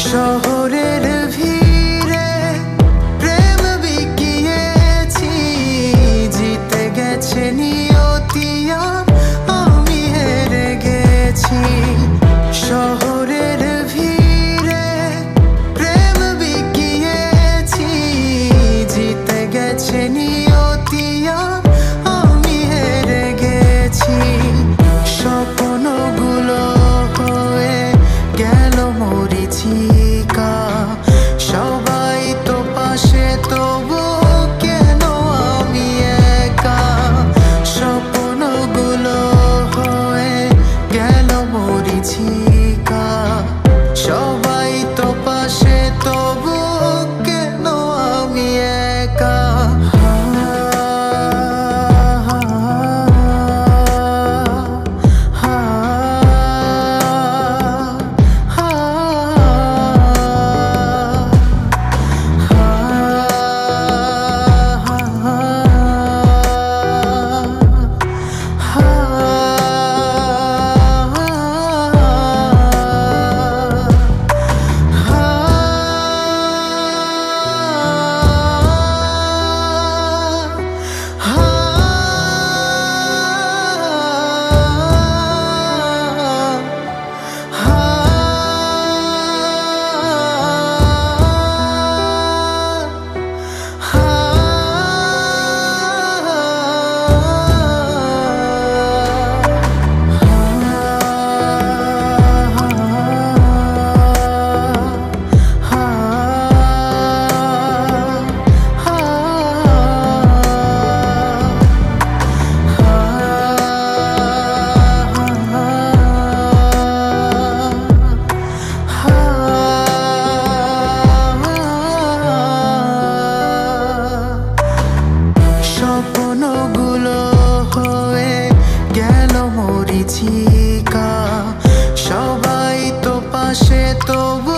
শহরের ভিড়ে প্রেম বিকিয়েছি, জিতে গেছে নিয়তি আর আমি হেরে গেছি। শহরের ভিড়ে প্রেম বিকিয়েছি, জিতে গেছে নিয়তি আর আমি হেরে গেছি। স্বপ্নগুলো হয়ে গেল মরিচিকা, সবাই তো পাশে তবু কেন আমি একা। স্বপ্নগুলো হয়ে গেল মরিচিকা, সবাই তো পাশে তবু কেন আমি একা। স্বপ্নগুলো হয়ে গেল মরিচিকা, সবাই তো পাশে তবু